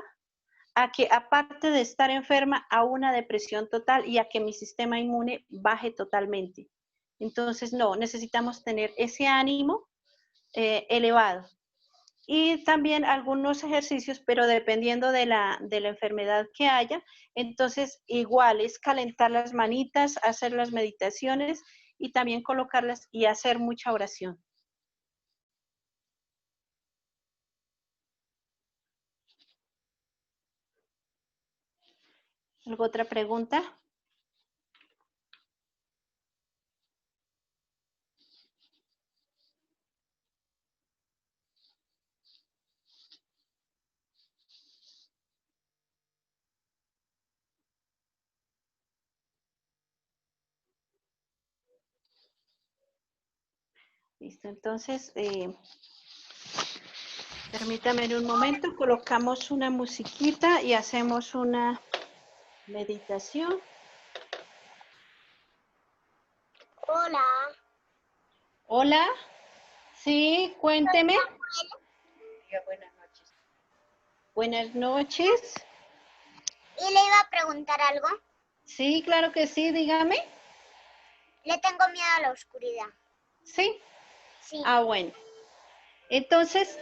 a que aparte de estar enferma, a una depresión total y a que mi sistema inmune baje totalmente. Entonces, no, necesitamos tener ese ánimo elevado. Y también algunos ejercicios, pero dependiendo de la enfermedad que haya, entonces igual es calentar las manitas, hacer las meditaciones y también colocarlas y hacer mucha oración. ¿Alguna otra pregunta? Listo, entonces Permítame un momento, colocamos una musiquita y hacemos una meditación. Hola. Hola, sí, cuénteme. Buenas noches. Buenas noches. Y le iba a preguntar algo. Sí, claro que sí, dígame. Le tengo miedo a la oscuridad. Sí. Sí. Ah, bueno. Entonces,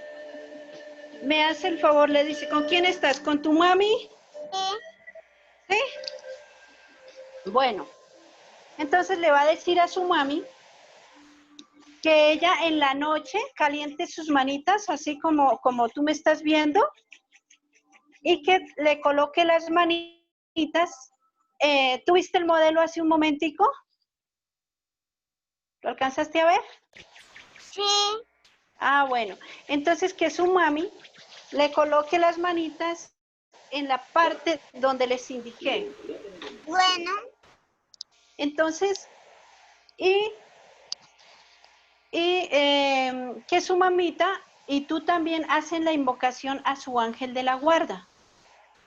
me hace el favor, le dice, ¿con quién estás? ¿Con tu mami? Sí. Sí. Bueno, entonces le va a decir a su mami que ella en la noche caliente sus manitas, así como tú me estás viendo, y que le coloque las manitas. ¿Tuviste el modelo hace un momentico? ¿Lo alcanzaste a ver? Sí. Ah, bueno. Entonces que su mami le coloque las manitas en la parte donde les indiqué. Bueno. Entonces, que su mamita y tú también hacen la invocación a su ángel de la guarda.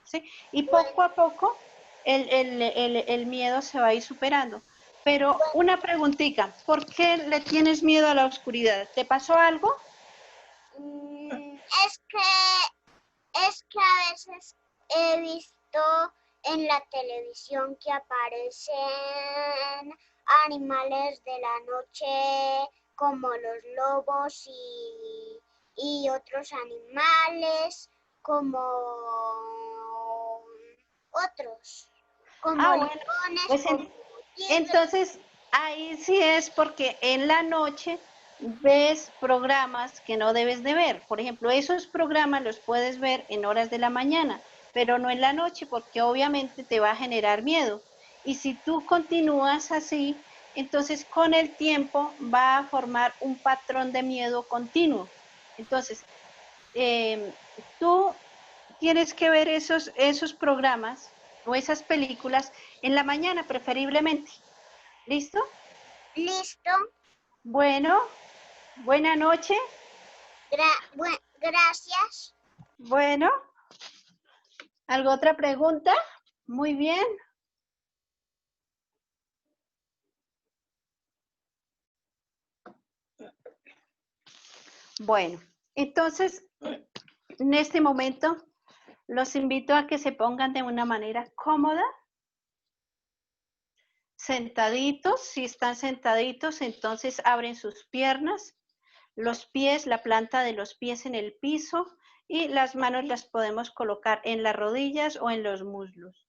¿Sí? Y poco a poco el miedo se va a ir superando. Pero una preguntita, ¿por qué le tienes miedo a la oscuridad? ¿Te pasó algo? Es que a veces he visto en la televisión que aparecen animales de la noche como los lobos y otros animales como otros, como Ah, bueno, leones, pues como tigres. entonces ahí sí es porque en la noche ves programas que no debes de ver. Por ejemplo, esos programas los puedes ver en horas de la mañana, pero no en la noche porque obviamente te va a generar miedo. Y si tú continúas así, entonces con el tiempo va a formar un patrón de miedo continuo. Entonces, tú tienes que ver esos programas o esas películas en la mañana preferiblemente. ¿Listo? Listo. Bueno, buena noche. Gracias. Bueno, ¿algo otra pregunta? Muy bien. Bueno, entonces, en este momento, los invito a que se pongan de una manera cómoda, sentaditos. Si están sentaditos, entonces abren sus piernas, los pies, la planta de los pies en el piso y las manos las podemos colocar en las rodillas o en los muslos.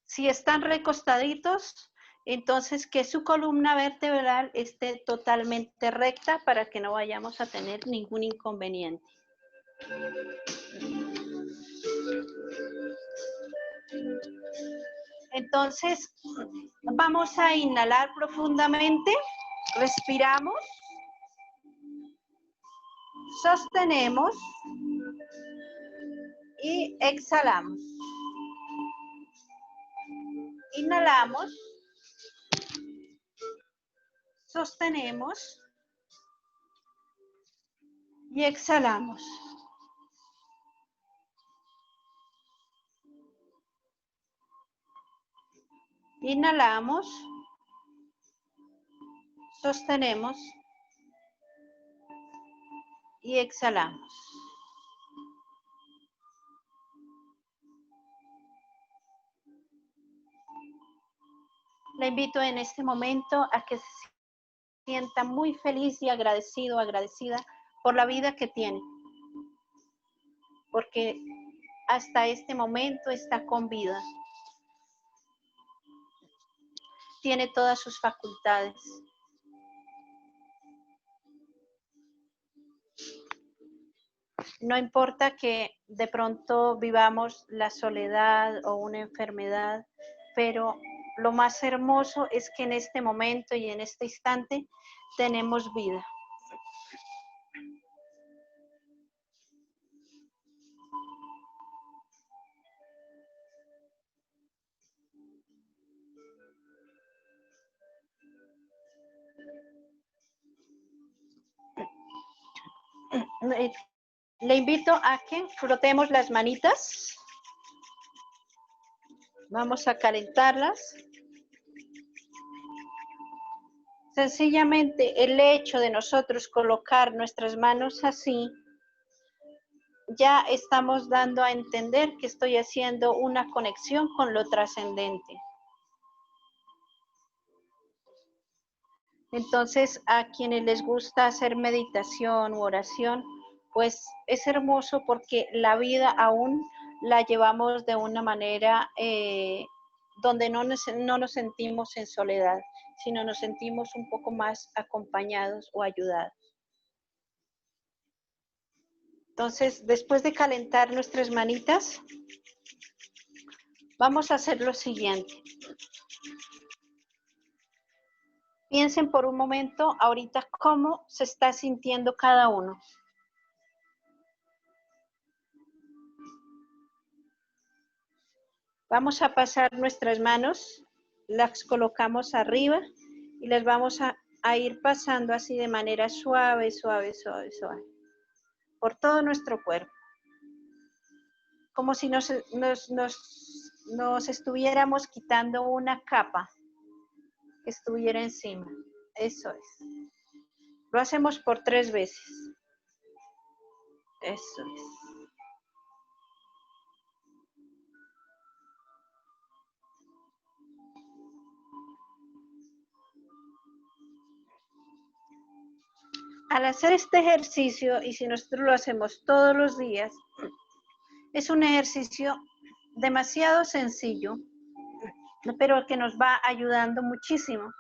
Si están recostaditos, entonces que su columna vertebral esté totalmente recta para que no vayamos a tener ningún inconveniente. Entonces, vamos a inhalar profundamente, respiramos, sostenemos y exhalamos. Inhalamos, sostenemos y exhalamos. Inhalamos, sostenemos y exhalamos. Le invito en este momento a que se sienta muy feliz y agradecido, agradecida por la vida que tiene, porque hasta este momento está con vida. Tiene todas sus facultades. No importa que de pronto vivamos la soledad o una enfermedad, pero lo más hermoso es que en este momento y en este instante tenemos vida. le invito a que frotemos las manitas. Vamos a calentarlas. Sencillamente el hecho de nosotros colocar nuestras manos así, ya estamos dando a entender que estoy haciendo una conexión con lo trascendente. Entonces, a quienes les gusta hacer meditación u oración, pues es hermoso porque la vida aún la llevamos de una manera donde no nos sentimos en soledad, sino nos sentimos un poco más acompañados o ayudados. Entonces, después de calentar nuestras manitas, vamos a hacer lo siguiente. Piensen por un momento ahorita cómo se está sintiendo cada uno. Vamos a pasar nuestras manos, las colocamos arriba y las vamos a ir pasando así de manera suave, suave, suave, suave, por todo nuestro cuerpo. Como si nos estuviéramos quitando una capa que estuviera encima. Eso es. Lo hacemos por 3 veces. Eso es. Al hacer este ejercicio, y si nosotros lo hacemos todos los días, es un ejercicio demasiado sencillo, pero que nos va ayudando muchísimo.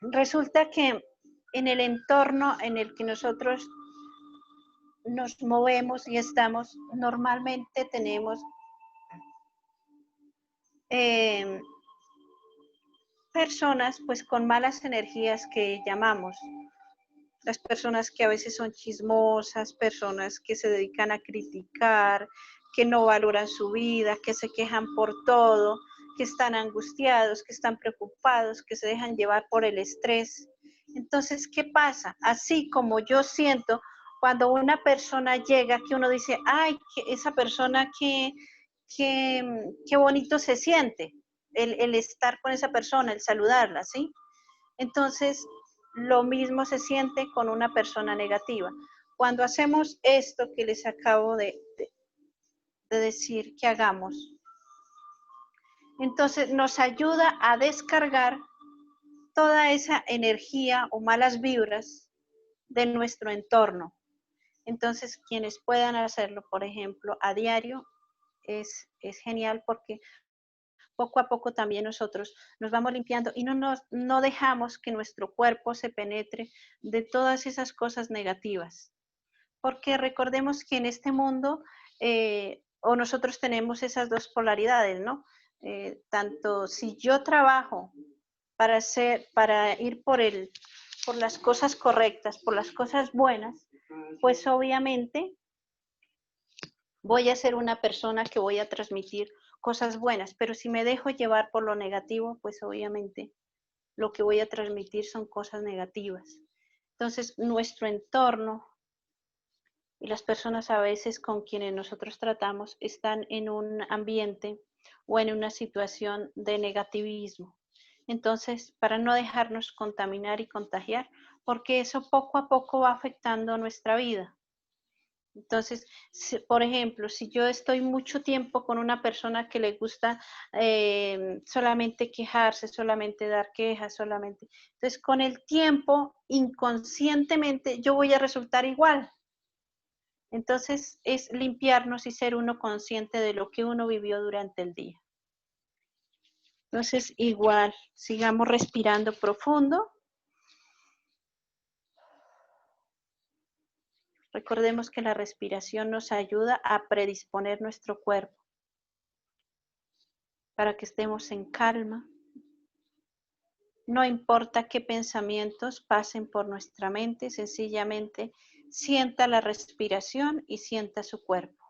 Resulta que en el entorno en el que nosotros nos movemos y estamos, normalmente tenemos personas pues con malas energías que llamamos. Las personas que a veces son chismosas, personas que se dedican a criticar, que no valoran su vida, que se quejan por todo, que están angustiados, que están preocupados, que se dejan llevar por el estrés. Entonces, ¿qué pasa? Así como yo siento cuando una persona llega, que uno dice, ay, esa persona qué bonito se siente, el estar con esa persona, el saludarla, ¿sí? Entonces, lo mismo se siente con una persona negativa. Cuando hacemos esto que les acabo de decir que hagamos, entonces nos ayuda a descargar toda esa energía o malas vibras de nuestro entorno. Entonces, quienes puedan hacerlo, por ejemplo, a diario, es genial porque poco a poco también nosotros nos vamos limpiando y no dejamos que nuestro cuerpo se penetre de todas esas cosas negativas. Porque recordemos que en este mundo, o nosotros tenemos esas dos polaridades, ¿no? Tanto si yo trabajo para ir por las cosas correctas, por las cosas buenas, pues obviamente voy a ser una persona que voy a transmitir cosas buenas, pero si me dejo llevar por lo negativo, pues obviamente lo que voy a transmitir son cosas negativas. Entonces, nuestro entorno y las personas a veces con quienes nosotros tratamos están en un ambiente o en una situación de negativismo. Entonces, para no dejarnos contaminar y contagiar, porque eso poco a poco va afectando nuestra vida. Entonces, por ejemplo, si yo estoy mucho tiempo con una persona que le gusta solamente quejarse, solamente dar quejas, solamente. Entonces, con el tiempo, inconscientemente, yo voy a resultar igual. Entonces, es limpiarnos y ser uno consciente de lo que uno vivió durante el día. Entonces, igual, sigamos respirando profundo. Recordemos que la respiración nos ayuda a predisponer nuestro cuerpo para que estemos en calma. No importa qué pensamientos pasen por nuestra mente, sencillamente sienta la respiración y sienta su cuerpo.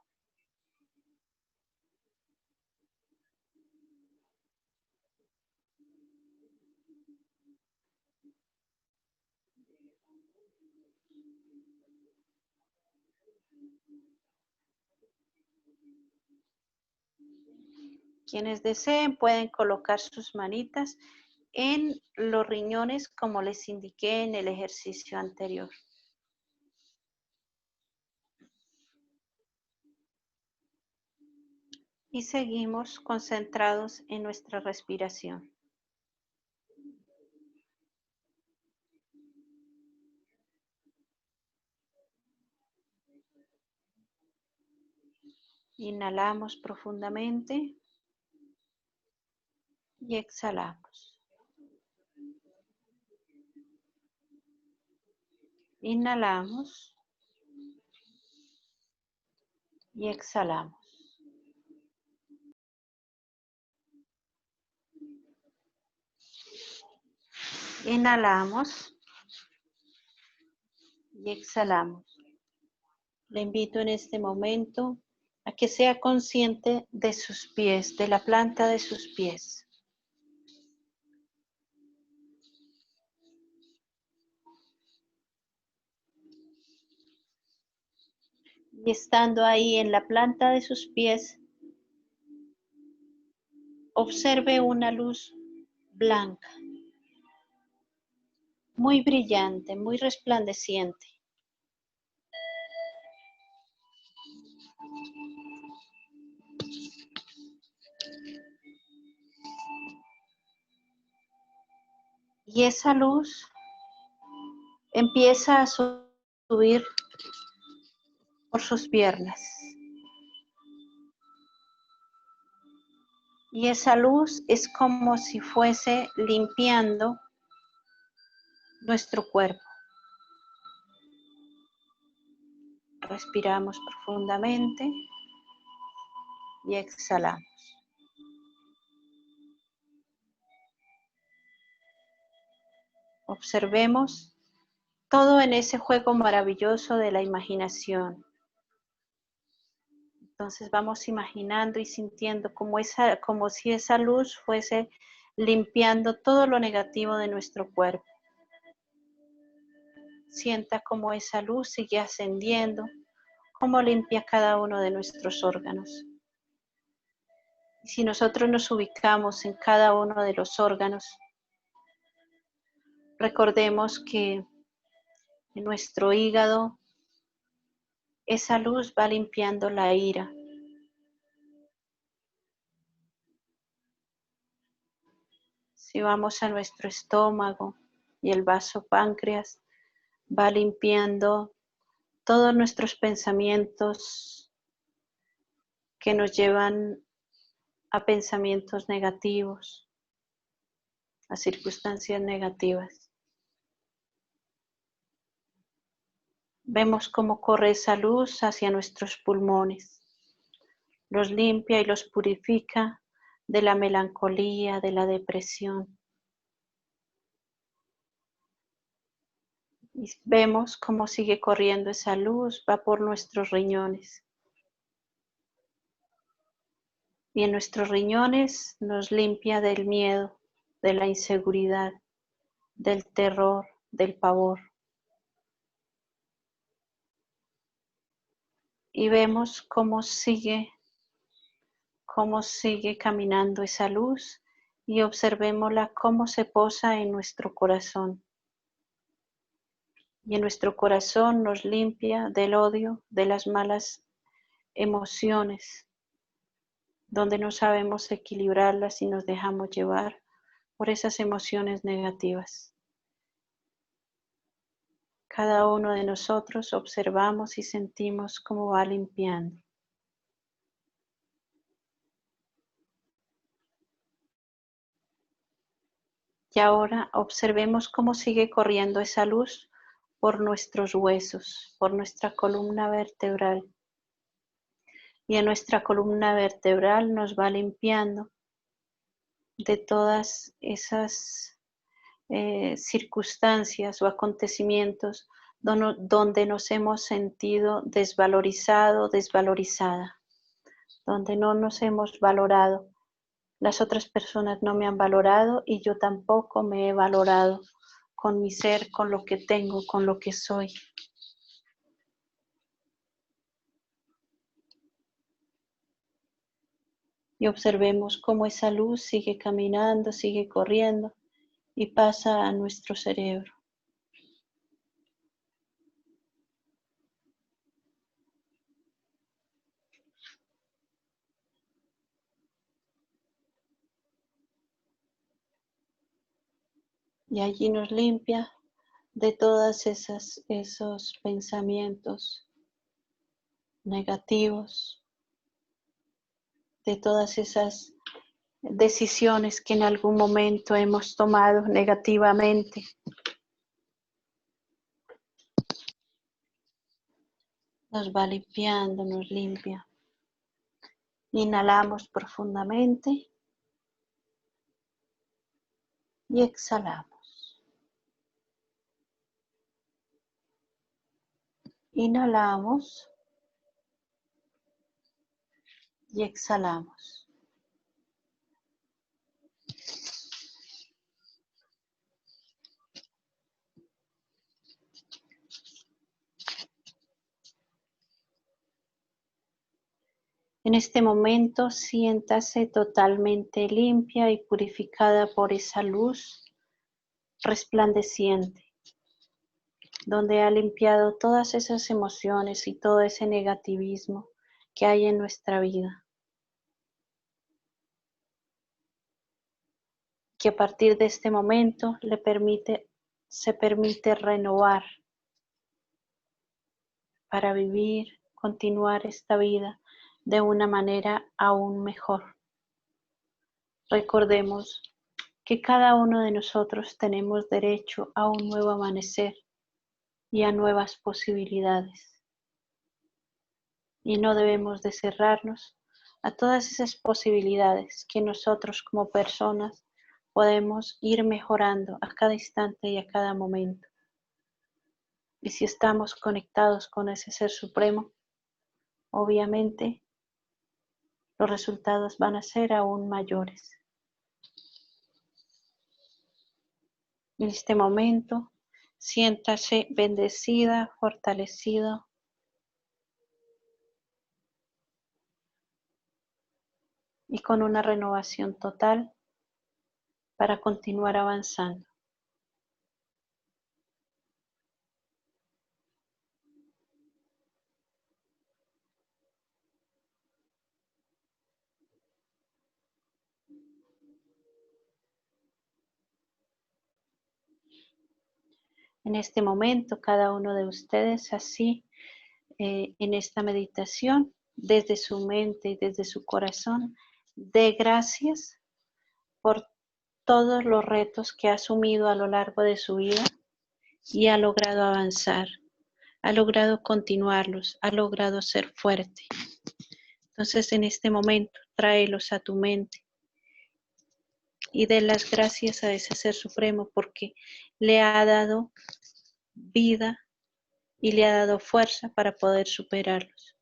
Quienes deseen pueden colocar sus manitas en los riñones como les indiqué en el ejercicio anterior. Y seguimos concentrados en nuestra respiración. Inhalamos profundamente y exhalamos. Inhalamos y exhalamos. Inhalamos y exhalamos. Le invito en este momento a que sea consciente de sus pies, de la planta de sus pies. Y estando ahí en la planta de sus pies, observe una luz blanca, muy brillante, muy resplandeciente. Y esa luz empieza a subir por sus piernas. Y esa luz es como si fuese limpiando nuestro cuerpo. Respiramos profundamente y exhalamos. Observemos todo en ese juego maravilloso de la imaginación. Entonces vamos imaginando y sintiendo como si esa luz fuese limpiando todo lo negativo de nuestro cuerpo. Sienta como esa luz sigue ascendiendo, cómo limpia cada uno de nuestros órganos. Y si nosotros nos ubicamos en cada uno de los órganos, recordemos que en nuestro hígado esa luz va limpiando la ira. Si vamos a nuestro estómago y el vaso páncreas, va limpiando todos nuestros pensamientos que nos llevan a pensamientos negativos, a circunstancias negativas. Vemos cómo corre esa luz hacia nuestros pulmones, los limpia y los purifica de la melancolía, de la depresión. Y vemos cómo sigue corriendo esa luz, va por nuestros riñones. Y en nuestros riñones nos limpia del miedo, de la inseguridad, del terror, del pavor. Y vemos cómo sigue caminando esa luz y observémosla cómo se posa en nuestro corazón. Y en nuestro corazón nos limpia del odio, de las malas emociones, donde no sabemos equilibrarlas y nos dejamos llevar por esas emociones negativas. Cada uno de nosotros observamos y sentimos cómo va limpiando. Y ahora observemos cómo sigue corriendo esa luz por nuestros huesos, por nuestra columna vertebral. Y en nuestra columna vertebral nos va limpiando de todas esas circunstancias o acontecimientos donde nos hemos sentido desvalorizado, desvalorizada, donde no nos hemos valorado. Las otras personas no me han valorado y yo tampoco me he valorado con mi ser, con lo que tengo, con lo que soy. Y observemos cómo esa luz sigue caminando, sigue corriendo y pasa a nuestro cerebro. Y allí nos limpia de todos esos pensamientos negativos, de todas esas decisiones que en algún momento hemos tomado negativamente. Nos va limpiando, nos limpia. Inhalamos profundamente y exhalamos. Inhalamos y exhalamos. En este momento siéntase totalmente limpia y purificada por esa luz resplandeciente, donde ha limpiado todas esas emociones y todo ese negativismo que hay en nuestra vida. Que a partir de este momento se permite renovar para vivir, continuar esta vida de una manera aún mejor. Recordemos que cada uno de nosotros tenemos derecho a un nuevo amanecer y a nuevas posibilidades. Y no debemos de cerrarnos a todas esas posibilidades que nosotros como personas podemos ir mejorando a cada instante y a cada momento. Y si estamos conectados con ese Ser Supremo, obviamente los resultados van a ser aún mayores. En este momento, siéntase bendecida, fortalecido. Y con una renovación total para continuar avanzando. En este momento, cada uno de ustedes así, en esta meditación, desde su mente y desde su corazón, dé gracias por todos los retos que ha asumido a lo largo de su vida y ha logrado avanzar, ha logrado continuarlos, ha logrado ser fuerte. Entonces, en este momento, tráelos a tu mente y dé las gracias a ese Ser Supremo porque le ha dado vida y le ha dado fuerza para poder superarlos.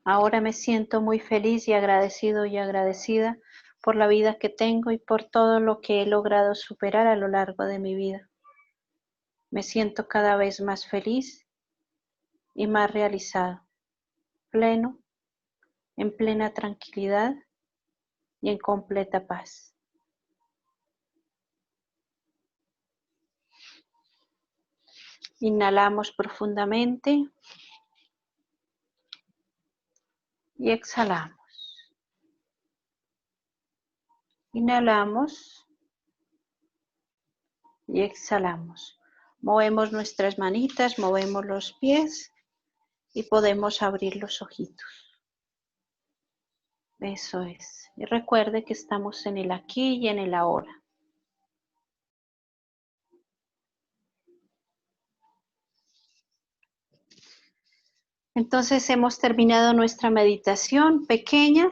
Ahora me siento muy feliz y agradecido y agradecida por la vida que tengo y por todo lo que he logrado superar a lo largo de mi vida. Me siento cada vez más feliz y más realizado, pleno, en plena tranquilidad y en completa paz. Inhalamos profundamente y exhalamos. Inhalamos y exhalamos. Movemos nuestras manitas, movemos los pies y podemos abrir los ojitos. Eso es. Y recuerde que estamos en el aquí y en el ahora. Entonces hemos terminado nuestra meditación pequeña,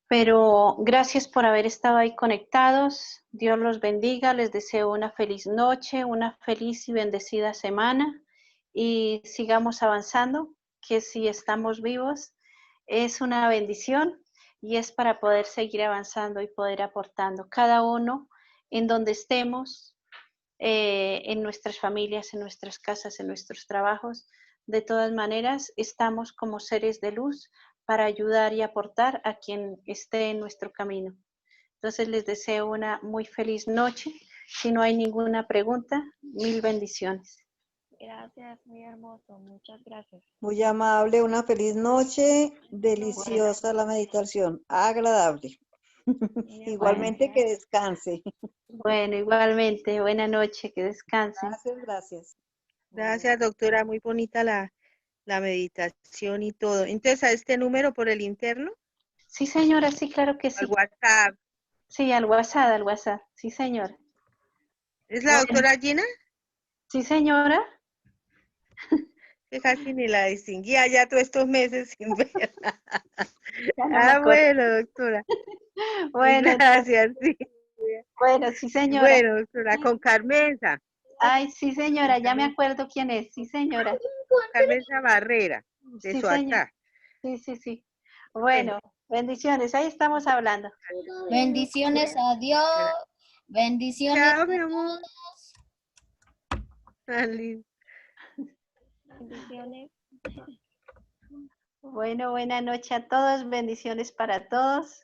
pero gracias por haber estado ahí conectados. Dios los bendiga, les deseo una feliz noche, una feliz y bendecida semana y sigamos avanzando, que si estamos vivos es una bendición y es para poder seguir avanzando y poder aportando cada uno en donde estemos, en nuestras familias, en nuestras casas, en nuestros trabajos. De todas maneras, estamos como seres de luz para ayudar y aportar a quien esté en nuestro camino. Entonces les deseo una muy feliz noche. Si no hay ninguna pregunta, mil bendiciones. Gracias, muy hermoso. Muchas gracias. Muy amable, una feliz noche, deliciosa la meditación, agradable. Igualmente que descanse. Bueno, igualmente, buena noche, que descansen. Gracias, gracias. Gracias, doctora. Muy bonita la meditación y todo. Entonces, ¿a este número por el interno? Sí, señora, sí, claro que Al sí. WhatsApp. Sí, al WhatsApp, sí, señora. ¿Es la Bueno. doctora Gina? Sí, señora. Que casi ni la distinguía ya todos estos meses sin ver. Ya no me acuerdo. Bueno, doctora. Bueno, Gracias, sí. bueno, sí, señora. Bueno, doctora, con Carmenza. Ay, sí, señora, ya me acuerdo quién es. Sí, señora. Carmenza Barrera, de Sí, Soacha. señor. Sí. Bueno, bendiciones. Ahí estamos hablando. Bendiciones a Dios. Bendiciones Chao, a mi amor. todos. Tan lindo. Bendiciones. Bueno, buena noche a todos. Bendiciones para todos.